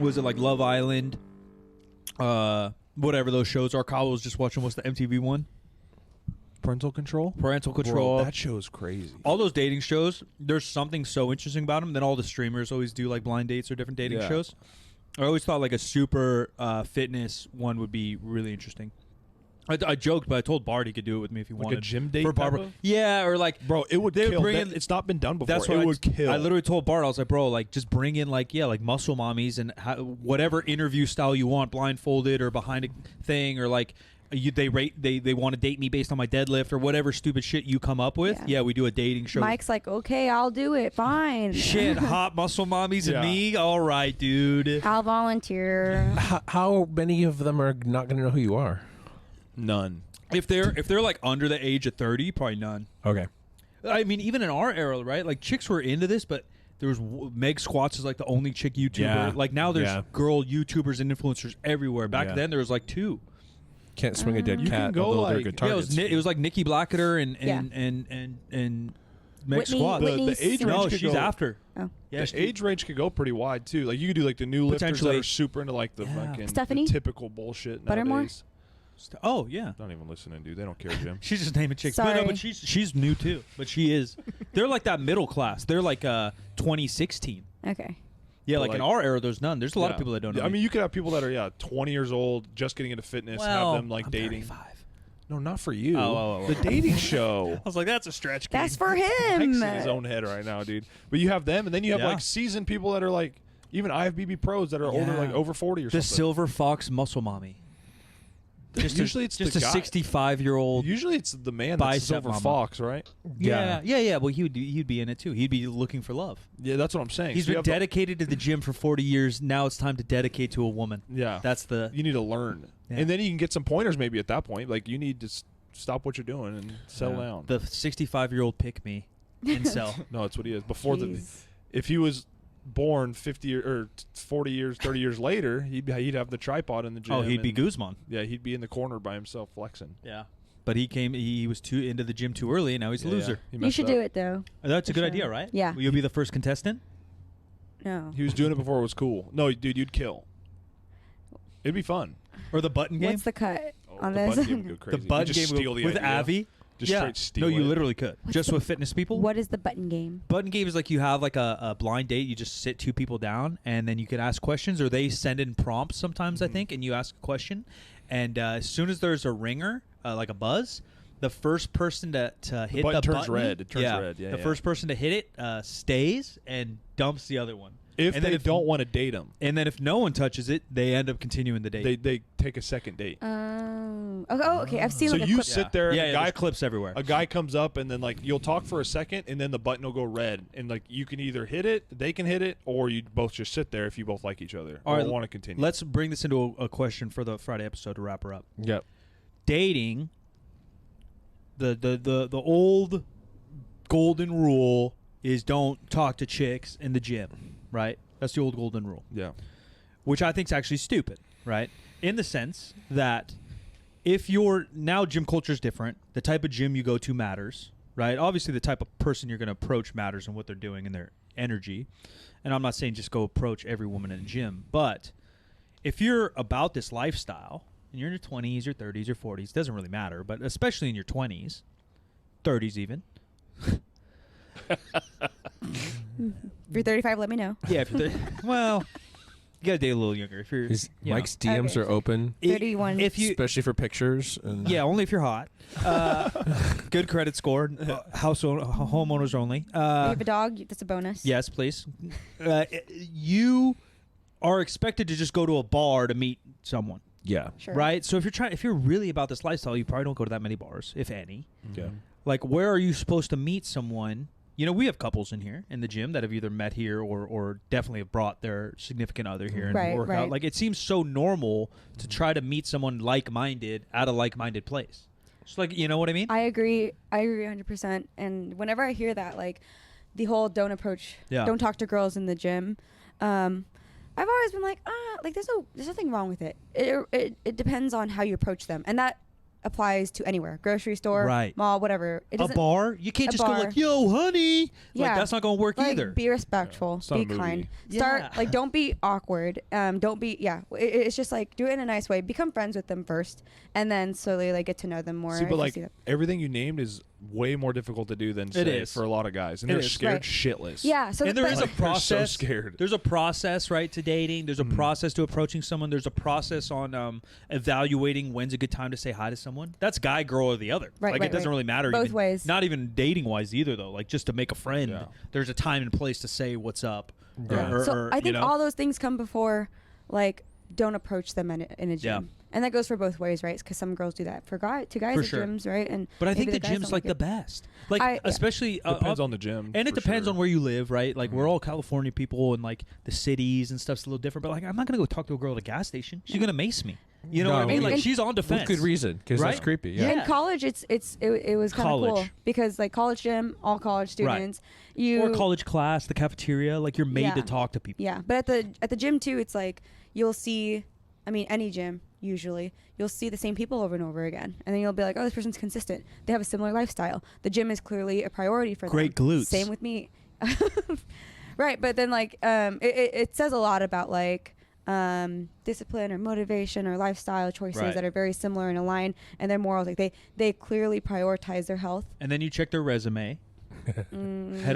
was it like Love Island, whatever those shows are. Kyle was just watching, what's the MTV one? Parental Control? Parental Control. Bro, that show is crazy. All those dating shows, there's something so interesting about them. Then all the streamers always do like blind dates or different dating shows. I always thought like a super fitness one would be really interesting. I joked, but I told Bart he could do it with me if he wanted. Like a gym date for Barbara. Yeah, or like, bro, it would kill. It's not been done before. That's what it would kill. I literally told Bart, I was like, bro, like just bring in like muscle mommies and whatever interview style you want, blindfolded or behind a thing, or like they want to date me based on my deadlift or whatever stupid shit you come up with. Yeah, we do a dating show. Mike's like, okay, I'll do it. Fine. Shit, hot muscle mommies and me. All right, dude. I'll volunteer. How many of them are not going to know who you are? None. If they're like under the age of 30, probably none. Okay. I mean, even in our era, right? Like chicks were into this, but there was Meg Squats is like the only chick YouTuber. Yeah. Like now there's girl YouTubers and influencers everywhere. Back then there was like 2. Can't swing a dead You cat. can go although they're like- good Yeah, targets. it was like Nikki Blackketer and Meg Whitney- Squats. Whitney's the age sister. No, range could she's go- after. Oh. Yeah, The age range could go pretty wide too. Like you could do like the new lifters that Potentially. are super into like the fucking Stephanie? the typical bullshit Buttermore? nowadays. Oh yeah. Not even listening, dude. They don't care, Jim. She's just naming chicks. But, no, Sorry. but she's new too. But she is. They're like that middle class. They're like 2016. Okay. Yeah, But like in like- our era, there's none. There's a lot of Yeah. people that don't know. I mean, you could have people that are 20 years old, just getting into fitness, well, have them like I'm dating. 35. No, not for you. Oh. The dating show. I was like, that's a stretch. That's for Mike's him. in his own head right now, dude. But you have them, and then you have Yeah. like seasoned people that are like even IFBB pros that are older, like over 40 or The something. Silver Fox Muscle Mommy. Usually it's just the a guy. 65-year-old. Usually it's the man that's the bicep silver mama. fox, right? Yeah. Well, he'd be in it too. He'd be looking for love. Yeah, that's what I'm saying. He's So you been have the- dedicated to the gym for 40 years. Now it's time to dedicate to a woman. Yeah, That's the. you need to learn, Yeah. and then you can get some pointers maybe at that point. Like you need to stop what you're doing and settle down. The 65-year-old pick me incel. No, that's what he is. Before Jeez. if he was born 50 or 40 years, 30 years later, he'd have the tripod in the gym. Oh, he'd be and- Guzman. Yeah, he'd be in the corner by himself flexing. Yeah. But he was too into the gym too early, and now he's a loser. He You messed should up. do it though. That's a For good sure. idea, right? Yeah. Will you be the first contestant? No. He was doing it before it was cool. No, dude, you'd kill. It'd be fun. Or the button game? What's the cut on the this? button game would go The crazy. button You just game steal the with idea. Avi? Just straight steal No, you it. literally could. What's Just the- with fitness people? What is the button game? Button game is like you have like a blind date. You just sit 2 people down, and then you can ask questions, or they send in prompts sometimes, I think, and you ask a question. And as soon as there's a ringer, like a buzz, the first person to hit button the turns button, red. It turns red. Yeah, the yeah. first person to hit it stays and dumps the other one. If and they then don't want to date him, and then if no one touches it, they end up continuing the date. they take a second date. Okay. I've seen So like a you clip. sit there. Yeah, a guy there's clips everywhere. A guy comes up and then like you'll talk for a second and then the button will go red and like you can either hit it, they can hit it, or you both just sit there if you both like each other All or right, want to continue. Let's bring this into a question for the Friday episode to wrap her up. Yep. Dating, the old golden rule is don't talk to chicks in the gym, right? That's the old golden rule, Yeah. which I think is actually stupid, right? In the sense that if you're now gym culture is different, the type of gym you go to matters, right? Obviously, the type of person you're going to approach matters and what they're doing and their energy. And I'm not saying just go approach every woman in a gym, but if you're about this lifestyle and you're in your 20s, your 30s, your 40s, doesn't really matter, but especially in your 20s, 30s even. If you're 35, let me know. Yeah, if you're well, you got to date a little younger. If you're Mike's DMs Okay. are open, 31. If you especially for pictures. And yeah, only if you're hot. Good credit score. Homeowners only. If you have a dog, that's a bonus. Yes, please. You are expected to just go to a bar to meet someone, yeah. Sure. right? So if you're really about this lifestyle, you probably don't go to that many bars, if any. Yeah. Like, where are you supposed to meet someone? You know, we have couples in here in the gym that have either met here or definitely have brought their significant other here and Right, work right. out. Like, it seems so normal to try to meet someone like-minded at a like-minded place. It's like, you know what I mean? I agree 100%. And whenever I hear that, like the whole don't talk to girls in the gym, I've always been like, like there's nothing wrong with it. It depends on how you approach them, and that applies to anywhere. Grocery store, Right. mall, whatever. It A doesn't. bar? You can't A just go bar. like, yo, honey. Yeah. Like, that's not going to work Like, either. be respectful. It's not Be a movie. kind. Yeah. Start like don't be awkward. Don't be it's just like do it in a nice way. Become friends with them first, and then slowly like get to know them more. See, if but you like see them. everything you named is way more difficult to do than say is. for a lot of guys, and It they're is. scared Right. shitless. Yeah. So And there but- is a Like, they're so process. scared. There's a process, right, to dating. There's a process to approaching someone. There's a process on evaluating when's a good time to say hi to someone. That's guy, girl, or the other. Right, Like, right, it doesn't right. really matter. Both even, ways. Not even dating-wise either, though. Like, just to make a friend, Yeah. there's a time and place to say what's up. Yeah. So I you think know? all those things come before, like, don't approach them in a gym. Yeah. And that goes for both ways, right? Because some girls do that to guys For at sure. gyms, right? And But I think maybe the guys gym's don't like the it. best. Like, Yeah. especially Depends on the gym, and it for depends sure. on where you live, right? Like we're all California people, and like the cities and stuff's a little different. But like, I'm not gonna go talk to a girl at a gas station. She's gonna mace me. You know No, what I mean? and- Like and- she's on defense. With good reason, because that's Right? creepy. Yeah. In college, it was kind of cool College. because like college gym, all college students, you Or college class, the cafeteria. Like you're made Yeah. to talk to people. Yeah, but at the gym too, it's like you'll see. I mean, any gym usually you'll see the same people over and over again, and then you'll be like, "Oh, this person's consistent. They have a similar lifestyle. The gym is clearly a priority for Great them." glutes. Same with me. Right, but then like it says a lot about like discipline or motivation or lifestyle choices Right. that are very similar and aligned, and their morals. Like they clearly prioritize their health. And then you check their resume. Head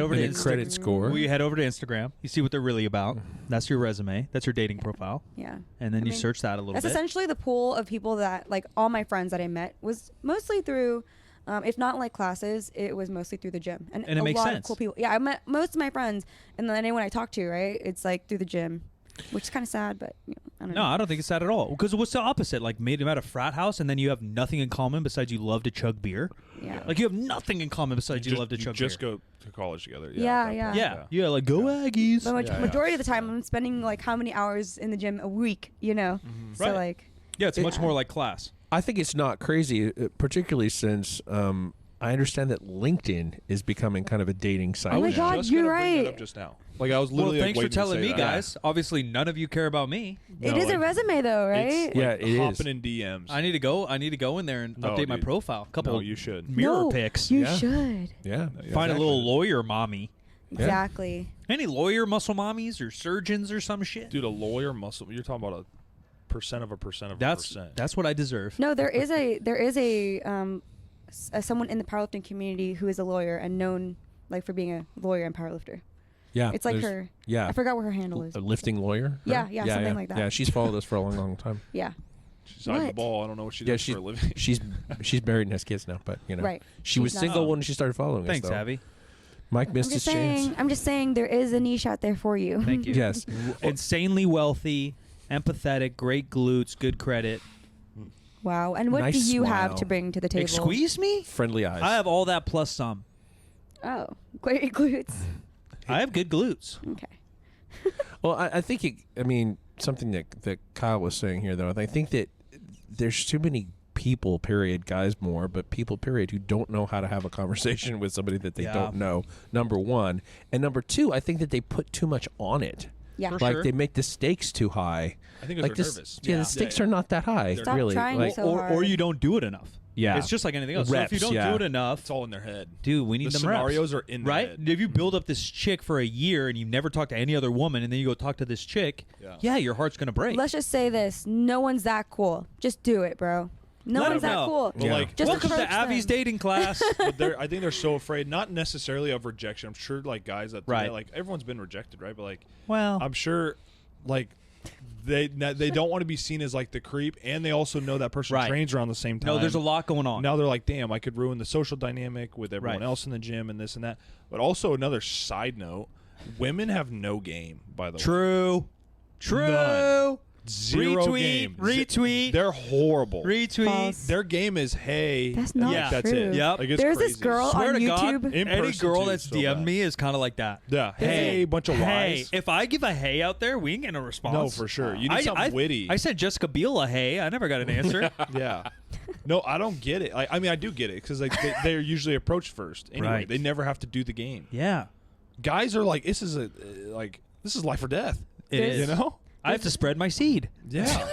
over And to your credit score. Well, you head over to Instagram. You see what they're really about. That's your resume. That's your dating profile. Yeah. And then I you mean, search that a little That's bit. essentially the pool of people that, like, all my friends that I met was mostly through, if not like classes, it was mostly through the gym. And it a makes lot sense. of cool people. Yeah, I met most of my friends, and then anyone I talk to, right, it's like through the gym, which is kind of sad, but I don't know. No, I don't think it's that at all. Because what's the opposite? Like, made him at a frat house, and then you have nothing in common besides you love to chug beer. Yeah. Like, you have nothing in common besides you love to you chug just beer. go to college together. Yeah, at that yeah. point, Yeah, like go Aggies. But Yeah, yeah. majority of the time, I'm spending like how many hours in the gym a week, you know? So Right. like, Yeah, it's much Yeah. more like class. I think it's not crazy, particularly since I understand that LinkedIn is becoming kind of a dating site. Oh my was God, just you're gonna bring that right. up just now. Like I was Well, literally. thanks like, for waiting to telling say me, that. guys. Obviously, none of you care about me. it No, is a like, resume though, right? It's Yeah, like it is. hopping in DMs. I need to go. I need to go in there and No, update my dude. profile. Couple No, you should. mirror No, pics. You Yeah. should. Yeah. Find a little lawyer mommy. Exactly. Any lawyer muscle mommies or surgeons or some shit? Dude, a lawyer muscle. You're talking about a percent of a percent of a That's percent. that's what I deserve. No, there is someone in the powerlifting community who is a lawyer and known like for being a lawyer and powerlifter. Yeah. It's like there's- her. Yeah. I forgot what her handle is. A lifting lawyer? Yeah, yeah, something like that. Yeah, she's followed us for a long, long time. Yeah. She's on the What? ball. I don't know what she Yeah, does for a living. she's married and has kids now, but you know, Right. she was She's not- single Oh. when she started following Thanks, us. though. Abby. Mike missed his chance. I'm just saying there is a niche out there for you. Thank you. Yes. Insanely wealthy, empathetic, great glutes, good credit. Wow. And what Nice do you have smile. to bring to the table? Squeeze me? Friendly eyes. I have all that plus some. Oh, great glutes. I have good glutes. Okay. Well, I think something that Kyle was saying here, though, I think that there's too many people, period, guys more, but people, period, who don't know how to have a conversation with somebody that they Yeah. don't know, number one. And number two, I think that they put too much on it. Yeah. For Like, sure. they make the stakes too high. I think Like they're this, nervous. yeah, Yeah. the stakes Yeah, are not that high, Stop really. trying Like, so or hard. you don't do it enough. Yeah. It's just like anything else. So if you Reps, don't yeah. do it enough, It's all in their head. dude, we need The them reps. scenarios are in their right? head. If you build up this chick for a year and you never talk to any other woman, and then you go talk to this chick, Yeah. your heart's gonna break. Let's just say this: no one's that cool. Just do it, bro. No Let one's 'em that know. cool. But Yeah. like, Just Welcome to approach Avi's them. dating class. but I think they're so afraid, not necessarily of rejection. I'm sure, like guys that do Right. that, like everyone's been rejected, right? But like, Well, I'm sure, like they don't want to be seen as like the creep, and they also know that person Right. trains around the same time. no, there's a lot going on. Now they're like, damn, I could ruin the social dynamic with everyone Right. else in the gym and this and that. But also another side note, women have no game, by the way. True. True. None. Zero Retweet, game. retweet. They're horrible. Retweet. False. Their game is, hey, That's not Yeah. that's true. it. Yep. Like, it's There's this crazy. girl Swear on to God, YouTube. In any person, girl too, that's so DM'd bad. me is kind of like that. Yeah. Hey, bunch of Hey, lies. if I give a hey out there, we ain't getting a response. No, for sure. You need something witty. I said Jessica Biel a hey. I never got an answer. Yeah. No, I don't get it. I mean, I do get it because like they're usually approached first. Anyway, Right. they never have to do the game. Yeah, Guys are like, this is life or death. it There's- is. You know? I have to spread my seed. Yeah.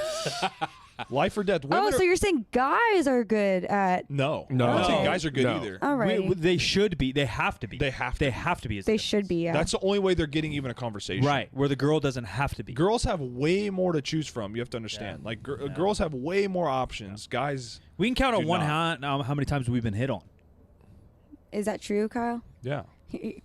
Life or death. Women Oh, so you're saying guys are good at? no. No. I don't think Oh. guys are good No. either. All right. They should be. They have to be. They have to They be. have to be. is They the should be. Yeah. That's the only way they're getting even a conversation. right where the girl doesn't have to be. Girls have way more to choose from. You have to understand. Yeah. Like girls have way more options. Guys, We can count on Do one not. hand how many times we've been hit on. Is that true, Kyle? yeah.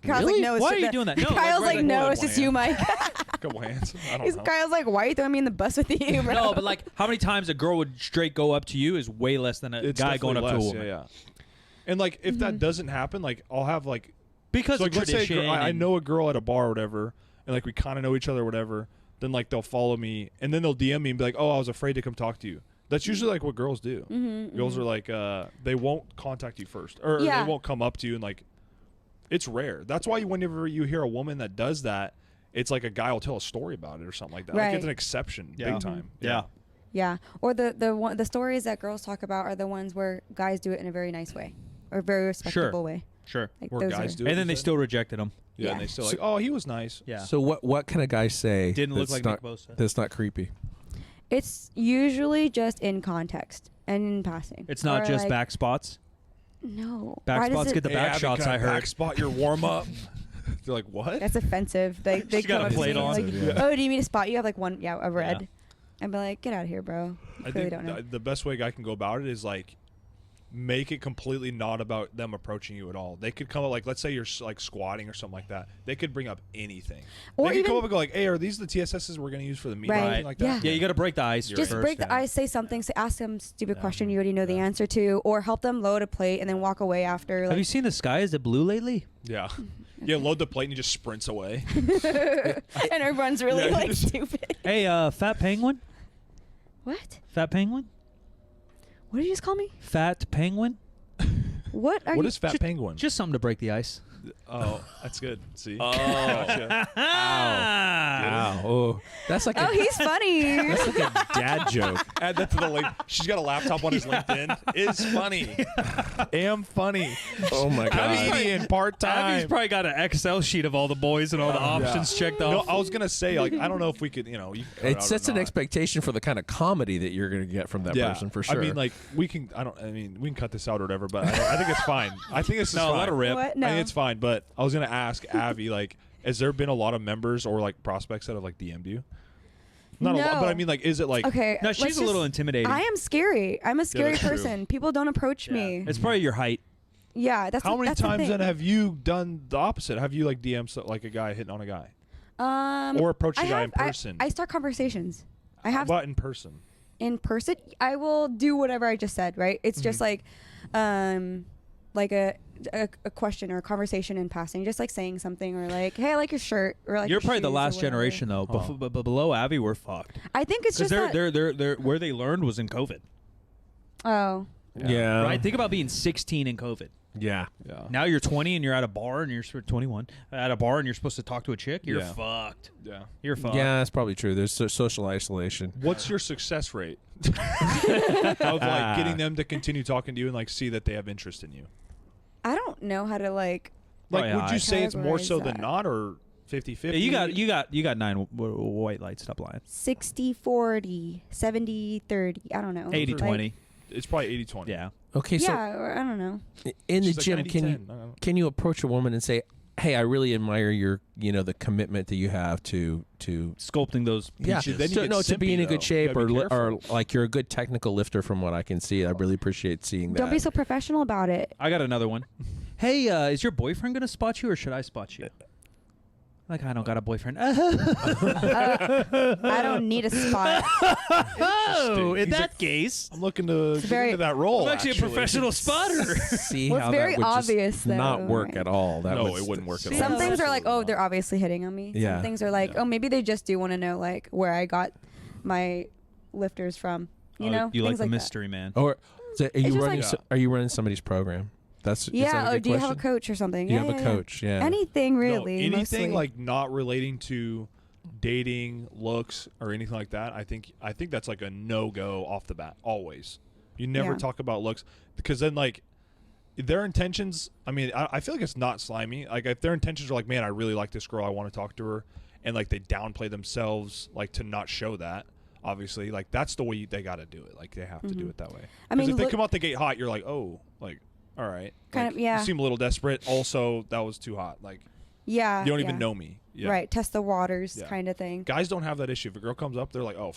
Kyle's Really? like, no, it's Why just are you doing that? No, Kyle's like, like, no, like it's one just you, hand. Mike. Couple hands. I don't know. Kyle's like, why are you throwing me in the bus with you, bro? No, but like how many times a girl would straight go up to you is way less than a It's guy going up definitely to a less, woman. Yeah. And like if that doesn't happen, like I'll have like Because so, of like, let's say a tradition. girl, I and- know a girl at a bar or whatever, and like we kind of know each other or whatever. Then like they'll follow me, and then they'll DM me and be like, "Oh, I was afraid to come talk to you." That's usually like what girls do. Girls are like, they won't contact you first, or Yeah. they won't come up to you, and like, it's rare. That's why whenever you hear a woman that does that, it's like a guy will tell a story about it or something like that. Like Right. it's an exception, Yeah. big time. Yeah. Yeah, or the stories that girls talk about are the ones where guys do it in a very nice way, or very respectable way. Sure. Like Where those guys are, do it. And then you they said? still rejected him. yeah, and Yeah. they still like, oh, he was nice. Yeah. So what can a guy say? Didn't look that's like not, Nick Bosa. That's not creepy. It's usually just in context and in passing. It's not Or just like, back spots. No. Back Why does spots it- get the back Abby, shots, can I heard. Back spot your warm up. They're like, what? That's offensive. They She got come a up to plate me on. like, Yeah. oh, do you mean to spot? You have like one, a red. Yeah. I'd be like, get out of here, bro. I Clearly think don't know. the best way a guy can go about it is like make it completely not about them approaching you at all. They could come up like, let's say you're like squatting or something like that. They could bring up anything. Or they could come even- up and go like, "Hey, are these the TSSs we're going to use for the meeting?" Right. Or anything like that. Yeah. Yeah, you got to break the ice. Just first, break the yeah. ice, say something, ask them stupid Yeah. question you already know the Yeah. answer to, or help them load a plate and then walk away after. Have Like, you seen the sky? Is it blue lately? Yeah. Yeah, load the plate and he just sprints away. and everyone's really Yeah, like just- stupid. Hey, fat penguin? What? Fat penguin? What did you just call me? Fat penguin? What are What you? is Fat Just- Penguin? Just something to break the ice. Oh, that's good. See? Oh. Gotcha. Ah. Wow. Oh, that's like Oh, a, he's funny. that's like a dad joke. Add that to the link. She's got a laptop on his LinkedIn. Is funny. Am funny. Oh my god. Comedian part Abby's time. probably got an Excel sheet of all the boys and all the options checked No, off. I was gonna say like I don't know if we could, you know, you can cut it It out sets or an not. expectation for the kind of comedy that you're going to get from that person for sure. I mean, like we can. I mean, we can cut this out or whatever. But I think it's fine. I think this is No, fine. let her rip. What? No. I think it's fine. But I was gonna ask Avi, like, has there been a lot of members or like prospects that have like DM'd you? Not a lot, No. but I mean, like, is it like? Okay. No, let's she's a little just- intimidating. I am scary. I'm a scary that's true. person. People don't approach me. It's probably your height. Yeah, that's How many that's the times thing. then have you done the opposite? Have you like DM'd like a guy hitting on a guy, or approached a guy in person? I start conversations. I have But in person. in person. I will do whatever I just said. Right? It's just like a question or a conversation in passing, just like saying something or like, hey, I like your shirt, or like You're your probably the shoes or last whatever. generation though. Oh. But below Abby, we're fucked. I think it's Because just that. they're where they learned was in COVID. Oh, yeah. Right? Think about being 16 in COVID. Yeah. Yeah. Now you're 20 and you're at a bar and you're 21 at a bar and you're supposed to talk to a chick. You're Yeah. fucked. Yeah. You're fucked. Yeah, that's probably true. There's social isolation. What's your success rate of like getting them to continue talking to you and like see that they have interest in you? I don't know how to like. Like, Probably would high. you say it's more so Categorize than that. not, or 50-50? Yeah, you got 9 white lights. Stop lying. 60-40, 70-30. I don't know. 80-20. It's probably 80-20. Yeah. Okay, so Yeah, or I don't know. in the She's like gym, 90-10. can I you don't know. can you approach a woman and say, "Hey, I really admire your, the commitment that you have to Sculpting those yeah, peaches. Then you so, get no, to be simpy, in a though. good shape, You or gotta be or like you're a good technical lifter from what I can see. I really appreciate seeing that. Don't be so professional about it. I got another one. Hey, is your boyfriend going to spot you or should I spot you? Like, I don't got a boyfriend. I don't need a spot. Oh, in He's that like, case, I'm looking to get very- into that role. I'm actually a professional spotter. see Well, it's how very that would obvious, just though, not work right? at all. That No, would it wouldn't work at Some all. things are like, Absolutely oh, they're not. obviously hitting on me. Yeah. Some things are like, Yeah. oh, maybe they just do want to know like where I got my lifters from. You know, you like things the that. mystery, man. Or so are you just running? like- Are you running somebody's program? Is that Yeah. a Oh, good do you have a question? coach or something? You Yeah, have yeah, a yeah. coach, yeah. Anything No, really. anything mostly. like not relating to dating, looks, or anything like that. I think that's like a no-go off the bat. Always, you never Yeah. talk about looks because then like their intentions. I mean, I feel like it's not slimy. Like if their intentions are like, man, I really like this girl, I want to talk to her, and like they downplay themselves like to not show that. obviously, like that's the way they got to do it. Like they have to do it that way. I mean, if they come out the gate hot, you're like, oh, like all right, kind like, of, yeah. You seem a little desperate. Also, that was too hot. Like, yeah, you don't even know me. Yeah. Right, test the waters, kind of thing. Guys don't have that issue. If a girl comes up, they're like, oh,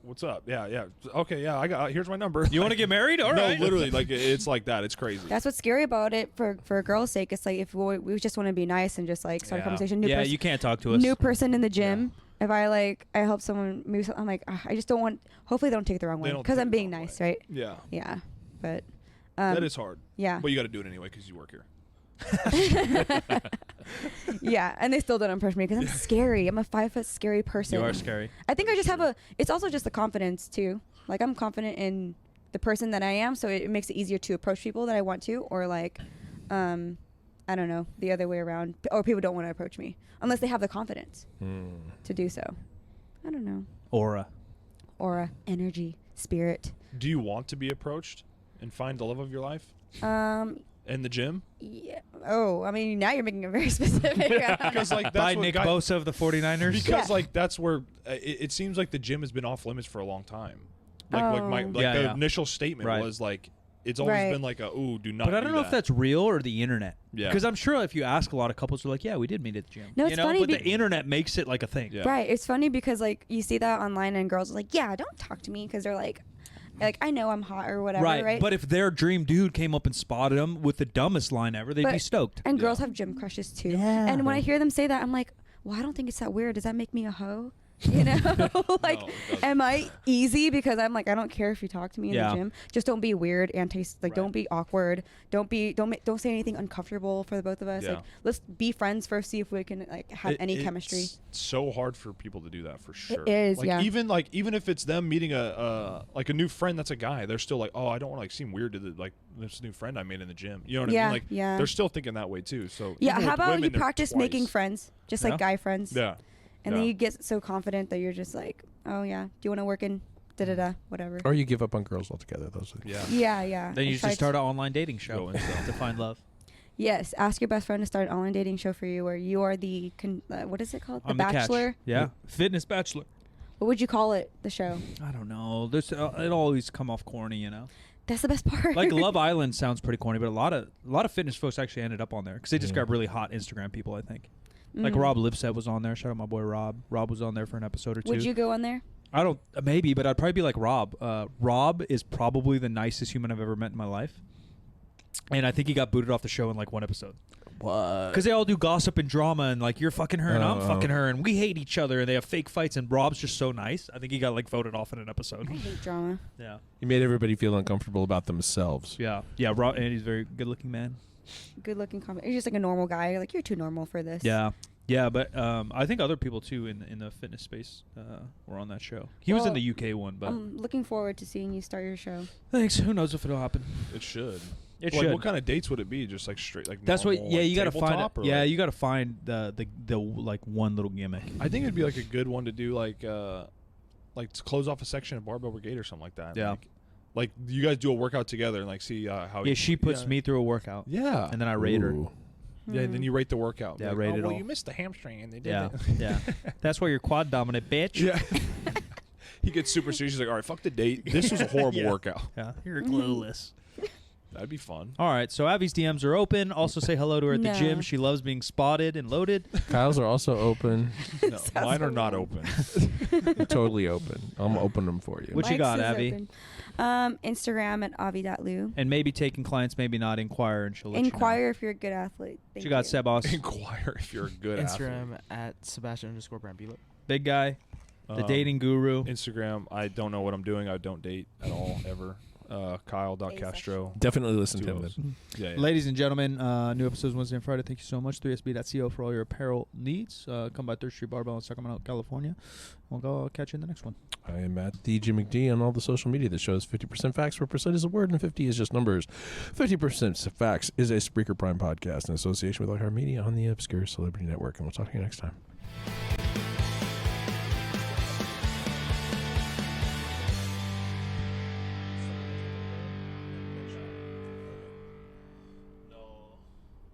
what's up? Yeah, okay, yeah, I got. Here's my number. You want to get married? All right. No, literally, like it's like that. It's crazy. That's what's scary about it for a girl's sake. It's like if we just want to be nice and just like start a conversation. You can't talk to us. New person in the gym. If I help someone move something, I'm like, I just don't want. Hopefully, they don't take it the wrong way because I'm being nice, right? Yeah. Yeah, but that is hard. Yeah. But you got to do it anyway because you work here. Yeah, and they still don't approach me because I'm scary. I'm a 5 foot scary person. You are scary. I think I just have it's also just the confidence too. Like I'm confident in the person that I am, so it makes it easier to approach people that I want to, or like, I don't know, the other way around, or people don't want to approach me unless they have the confidence to do so. I don't know. Aura, energy, spirit. Do you want to be approached and find the love of your life? In the gym? Yeah. Oh, I mean, now you're making it very specific. Because like that's by what Nick Bosa of the 49ers. Because like that's where it seems like the gym has been off limits for a long time. Like the initial statement was like it's always been like do not. But I don't know if that's real or the internet. Yeah. Because I'm sure if you ask a lot of couples, they're like, yeah, we did meet at the gym. No, it's funny. But the internet makes it like a thing. Yeah. Right. It's funny because like you see that online and girls are like, yeah, don't talk to me because they're like I know I'm hot or whatever, right? But if their dream dude came up and spotted them with the dumbest line ever, they'd be stoked. And girls have gym crushes too. Yeah. And when I hear them say that, I'm like, well, I don't think it's that weird. Does that make me a hoe? You know, like, am I easy because I'm like, I don't care if you talk to me in the gym. Just don't be weird and don't be awkward. Don't say anything uncomfortable for the both of us. Yeah. Like, let's be friends first. See if we can like have any chemistry. It's so hard for people to do that for sure. It is, even if it's them meeting a new friend that's a guy, they're still like, oh, I don't want to like seem weird to this new friend I made in the gym. You know what I mean? Like, they're still thinking that way too. So how about you practice making friends, just like guy friends? Yeah. And then you get so confident that you're just like, oh yeah, do you want to work in da-da-da, whatever. Or you give up on girls altogether. Yeah. Then you just start an online dating show to find love. Yes, ask your best friend to start an online dating show for you where you are the, what is it called? The Bachelor? Yeah, Fitness Bachelor. What would you call it, the show? I don't know. It always come off corny, you know? That's the best part. Like Love Island sounds pretty corny, but a lot of fitness folks actually ended up on there because they just got really hot Instagram people, I think. Like Rob Lipset was on there. Shout out my boy Rob. Rob was on there for an episode or two. Would you go on there? I don't. Maybe, but I'd probably be like Rob. Rob is probably the nicest human I've ever met in my life, and I think he got booted off the show in like one episode. What? Because they all do gossip and drama, and like you're fucking her and I'm fucking her, and we hate each other, and they have fake fights. And Rob's just so nice. I think he got like voted off in an episode. I hate drama. Yeah. He made everybody feel uncomfortable about themselves. Yeah. Rob, and he's a very good-looking man. Good-looking comment. He's just like a normal guy. You're like, you're too normal for this. Yeah, but I think other people too in the fitness space were on that show. He was in the UK one, but I'm looking forward to seeing you start your show. Thanks. Who knows if it'll happen? It should. It should. What kind of dates would it be? Just like straight like that's normal, what. Yeah, you got to find. You got to find the like one little gimmick. I think it'd be like a good one to do like to close off a section of Barbell Brigade or something like that. Yeah. Like you guys do a workout together and like see how. Yeah, she puts me through a workout. Yeah. And then I rate her. Yeah, and then you rate the workout. Yeah, like, rate it all. You missed the hamstring, and they did that. Yeah. That's why you're quad dominant, bitch. Yeah. He gets super serious. He's like, all right, fuck the date. This was a horrible workout. Yeah, you're clueless. That'd be fun. All right, so Avi's DMs are open. Also say hello to her at the gym. She loves being spotted and loaded. Kyle's are also open. No, mine are not open. Totally open. I'm open them for you. What you got, Avi? Open. Instagram at avi.lieu. And maybe taking clients, maybe not. Inquire, and she'll let Inquire you know. if you're a good athlete. She got Sebas. Inquire if you're a good Instagram athlete. at Sebastian_Brambila. Big guy. The dating guru. Instagram, I don't know what I'm doing. I don't date at all, ever. Kyle.Castro. Definitely listen to him then. Yeah. Ladies and gentlemen, new episodes Wednesday and Friday. Thank you so much. 3sb.co for all your apparel needs. Come by 3rd Street Barbell in Sacramento, California. We'll go catch you in the next one. I am at the Jim McD on all the social media that shows 50% facts, where percent is a word and 50 is just numbers. 50% facts is a Spreaker Prime podcast in association with iHeartMedia on the Obscure Celebrity Network. And we'll talk to you next time.